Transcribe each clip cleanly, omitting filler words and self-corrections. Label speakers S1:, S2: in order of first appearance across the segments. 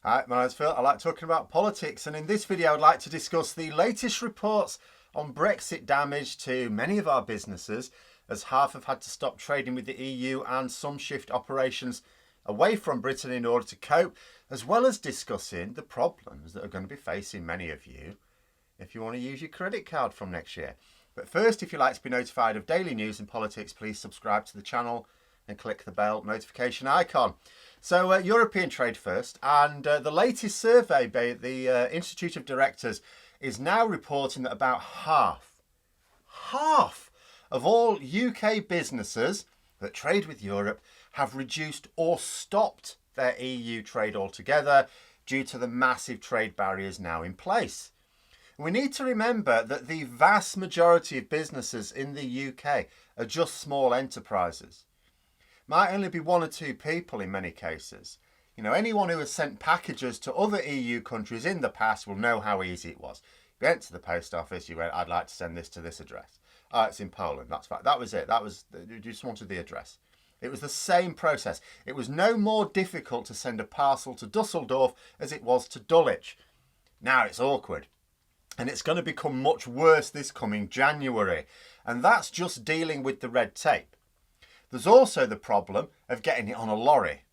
S1: Hi, my name's Phil. I like talking about politics, and in this video I'd like to discuss the latest reports on Brexit damage to many of our businesses, as half have had to stop trading with the EU and some shift operations away from Britain in order to cope, as well as discussing the problems that are going to be facing many of you if you want to use your credit card from next year. But first, if you'd like to be notified of daily news and politics, please subscribe to the channel and click the bell notification icon. So European trade first, and the latest survey by the Institute of Directors is now reporting that about half of all UK businesses that trade with Europe have reduced or stopped their EU trade altogether due to the massive trade barriers now in place. We need to remember that the vast majority of businesses in the UK are just small enterprises. Might only be one or two people in many cases. You know, anyone who has sent packages to other EU countries in the past will know how easy it was. You went to the post office, you went, I'd like to send this to this address. Oh, it's in Poland, that's fine. That was it. You just wanted the address. It was the same process. It was no more difficult to send a parcel to Dusseldorf as it was to Dulwich. Now it's awkward. And it's going to become much worse this coming January. And that's just dealing with the red tape. There's also the problem of getting it on a lorry.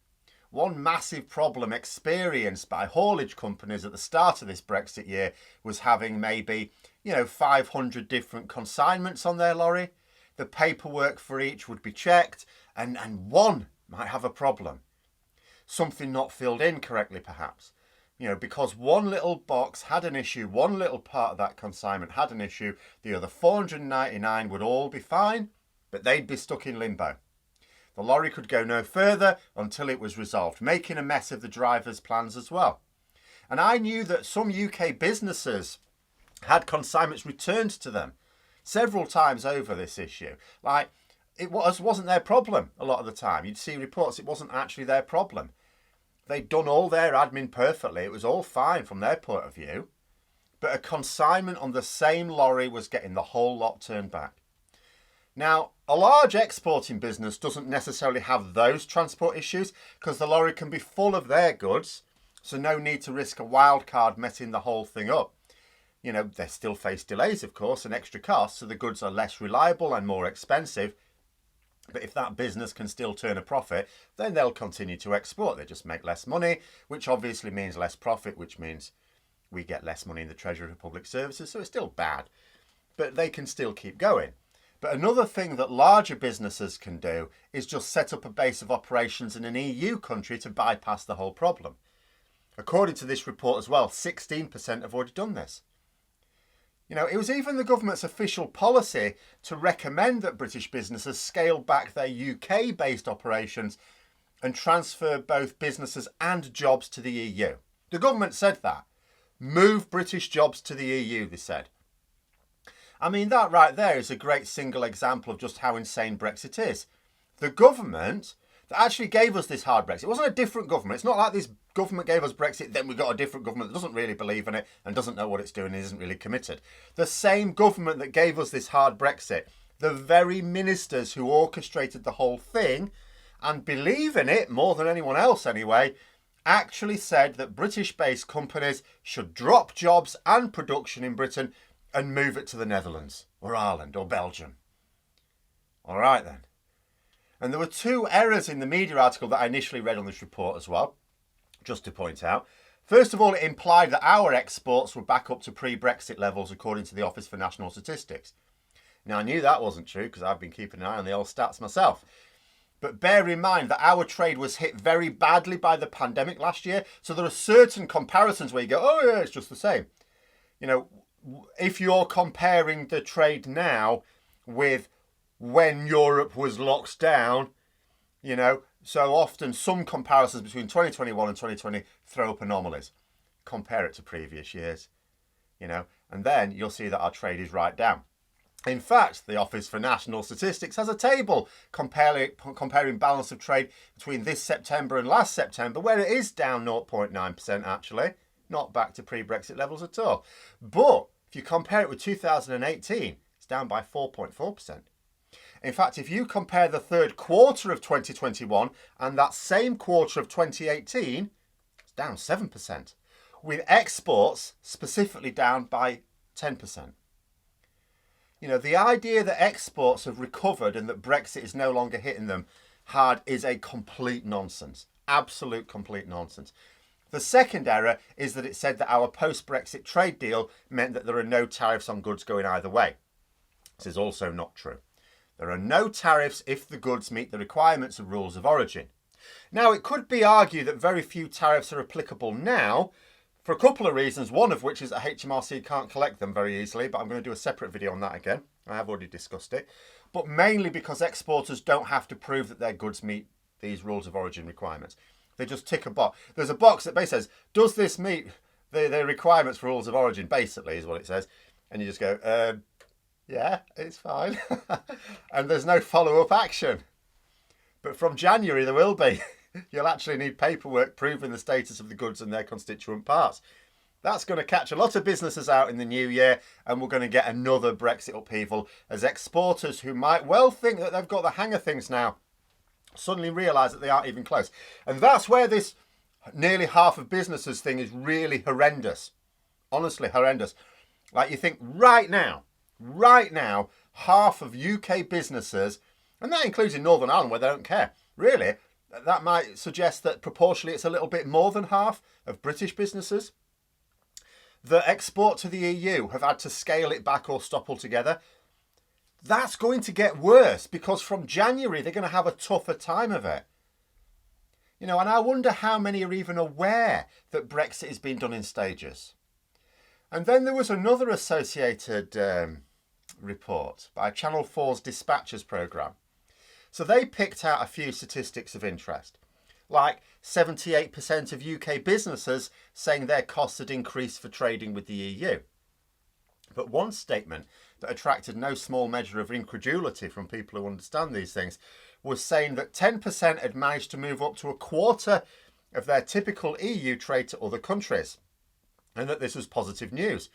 S1: One massive problem experienced by haulage companies at the start of this Brexit year was having maybe, 500 different consignments on their lorry. The paperwork for each would be checked, and one might have a problem. Something not filled in correctly, perhaps. Because one little box had an issue, one little part of that consignment had an issue, the other 499 would all be fine, but they'd be stuck in limbo. The lorry could go no further until it was resolved, making a mess of the driver's plans as well. And I knew that some UK businesses had consignments returned to them several times over this issue. Like, it wasn't their problem a lot of the time. You'd see reports, it wasn't actually their problem. They'd done all their admin perfectly. It was all fine from their point of view. But a consignment on the same lorry was getting the whole lot turned back. Now, a large exporting business doesn't necessarily have those transport issues because the lorry can be full of their goods, so no need to risk a wild card messing the whole thing up. They still face delays, of course, and extra costs, so the goods are less reliable and more expensive. But if that business can still turn a profit, then they'll continue to export. They just make less money, which obviously means less profit, which means we get less money in the Treasury for Public Services, so it's still bad. But they can still keep going. But another thing that larger businesses can do is just set up a base of operations in an EU country to bypass the whole problem. According to this report as well, 16% have already done this. It was even the government's official policy to recommend that British businesses scale back their UK-based operations and transfer both businesses and jobs to the EU. The government said that. Move British jobs to the EU, they said. I mean, that right there is a great single example of just how insane Brexit is. The government that actually gave us this hard Brexit, it wasn't a different government. It's not like this government gave us Brexit, then we got a different government that doesn't really believe in it and doesn't know what it's doing and isn't really committed. The same government that gave us this hard Brexit, the very ministers who orchestrated the whole thing and believe in it more than anyone else anyway, actually said that British-based companies should drop jobs and production in Britain and move it to the Netherlands or Ireland or Belgium. All right then. And there were two errors in the media article that I initially read on this report as well, just to point out. First of all, it implied that our exports were back up to pre-Brexit levels according to the Office for National Statistics. Now, I knew that wasn't true because I've been keeping an eye on the old stats myself. But bear in mind that our trade was hit very badly by the pandemic last year. So there are certain comparisons where you go, oh yeah, it's just the same. If you're comparing the trade now with when Europe was locked down, so often some comparisons between 2021 and 2020 throw up anomalies. Compare it to previous years, and then you'll see that our trade is right down. In fact, the Office for National Statistics has a table comparing balance of trade between this September and last September, where it is down 0.9% actually, not back to pre-Brexit levels at all. But if you compare it with 2018, it's down by 4.4%. In fact, if you compare the third quarter of 2021 and that same quarter of 2018, it's down 7%, with exports specifically down by 10%. You know, the idea that exports have recovered and that Brexit is no longer hitting them hard is a complete nonsense. Absolute complete nonsense. The second error is that it said that our post-Brexit trade deal meant that there are no tariffs on goods going either way. This is also not true. There are no tariffs if the goods meet the requirements of rules of origin. Now, it could be argued that very few tariffs are applicable now for a couple of reasons, one of which is that HMRC can't collect them very easily, but I'm going to do a separate video on that again. I have already discussed it. But mainly because exporters don't have to prove that their goods meet these rules of origin requirements. They just tick a box. There's a box that basically says, does this meet the requirements for rules of origin, basically, is what it says. And you just go, yeah, it's fine. And there's no follow-up action. But from January, there will be. You'll actually need paperwork proving the status of the goods and their constituent parts. That's going to catch a lot of businesses out in the new year, and we're going to get another Brexit upheaval as exporters who might well think that they've got the hang of things now suddenly realise that they aren't even close. And that's where this nearly half of businesses thing is really horrendous. Honestly, horrendous. Like, you think right now, half of UK businesses, and that includes in Northern Ireland where they don't care, really, that might suggest that proportionally it's a little bit more than half of British businesses that export to the EU have had to scale it back or stop altogether. That's going to get worse because from January they're going to have a tougher time of it. You know, and I wonder how many are even aware that Brexit is being done in stages. And then there was another associated report by Channel 4's Dispatches programme. So they picked out a few statistics of interest, like 78% of UK businesses saying their costs had increased for trading with the EU. But one statement that attracted no small measure of incredulity from people who understand these things was saying that 10% had managed to move up to a quarter of their typical EU trade to other countries, and that this was positive news.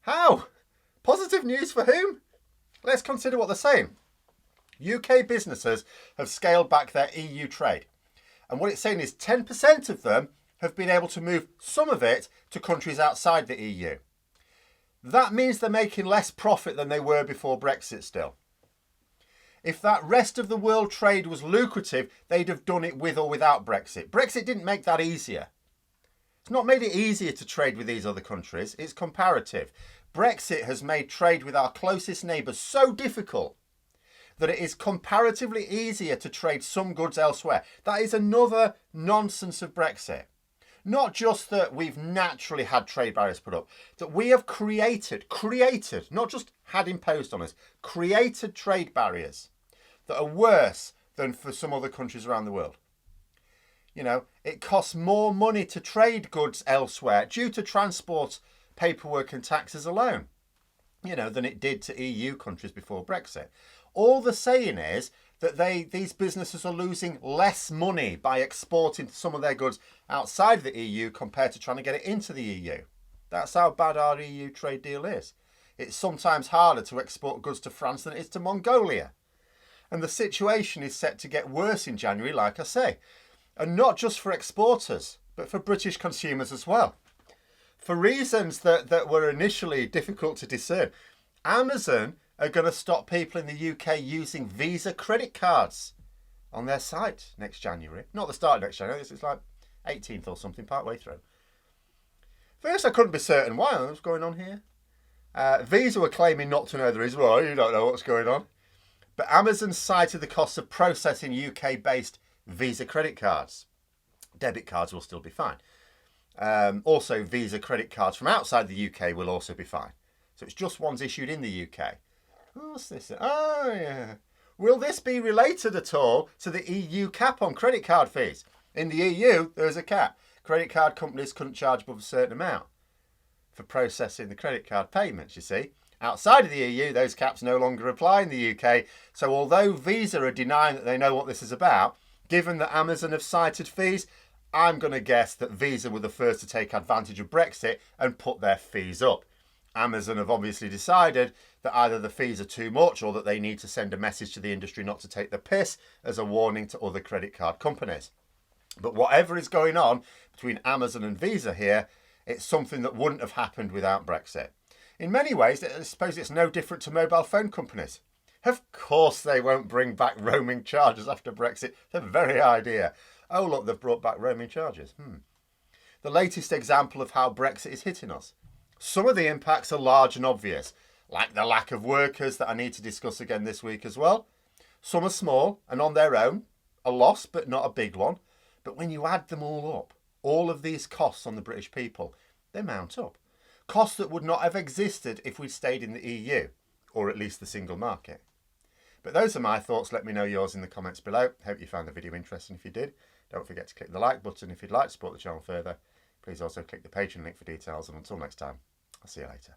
S1: How? Positive news for whom? Let's consider what they're saying. UK businesses have scaled back their EU trade. And what it's saying is 10% of them have been able to move some of it to countries outside the EU. That means they're making less profit than they were before Brexit still. If that rest of the world trade was lucrative, they'd have done it with or without Brexit. Brexit didn't make that easier. It's not made it easier to trade with these other countries. It's comparative. Brexit has made trade with our closest neighbours so difficult that it is comparatively easier to trade some goods elsewhere. That is another nonsense of Brexit. Not just that we've naturally had trade barriers put up, that we have created, not just had imposed on us, created trade barriers that are worse than for some other countries around the world. You know, it costs more money to trade goods elsewhere due to transport, paperwork and taxes alone, you know, than it did to EU countries before Brexit. All they're saying is that these businesses are losing less money by exporting some of their goods outside the EU compared to trying to get it into the EU. That's how bad our EU trade deal is. It's sometimes harder to export goods to France than it is to Mongolia. And the situation is set to get worse in January, like I say. And not just for exporters, but for British consumers as well. For reasons that were initially difficult to discern, Amazon are going to stop people in the UK using Visa credit cards on their site next January. Not the start of next January, it's like 18th or something, part way through. First, I couldn't be certain what's going on here. Visa were claiming not to know the reason why. You don't know what's going on. But Amazon cited the cost of processing UK-based Visa credit cards. Debit cards will still be fine. Also, Visa credit cards from outside the UK will also be fine. So it's just ones issued in the UK. What's this? Oh, yeah. Will this be related at all to the EU cap on credit card fees? In the EU, there's a cap. Credit card companies couldn't charge above a certain amount for processing the credit card payments, you see. Outside of the EU, those caps no longer apply in the UK. So although Visa are denying that they know what this is about, given that Amazon have cited fees, I'm going to guess that Visa were the first to take advantage of Brexit and put their fees up. Amazon have obviously decided that either the fees are too much or that they need to send a message to the industry not to take the piss as a warning to other credit card companies. But whatever is going on between Amazon and Visa here, it's something that wouldn't have happened without Brexit. In many ways, I suppose it's no different to mobile phone companies. Of course they won't bring back roaming charges after Brexit. The very idea. Oh look, they've brought back roaming charges. The latest example of how Brexit is hitting us. Some of the impacts are large and obvious, like the lack of workers that I need to discuss again this week as well. Some are small and on their own, a loss but not a big one. But when you add them all up, all of these costs on the British people, they mount up. Costs that would not have existed if we'd stayed in the EU, or at least the single market. But those are my thoughts. Let me know yours in the comments below. Hope you found the video interesting. If you did, don't forget to click the like button. If you'd like to support the channel further, please also click the Patreon link for details. And until next time, I'll see you later.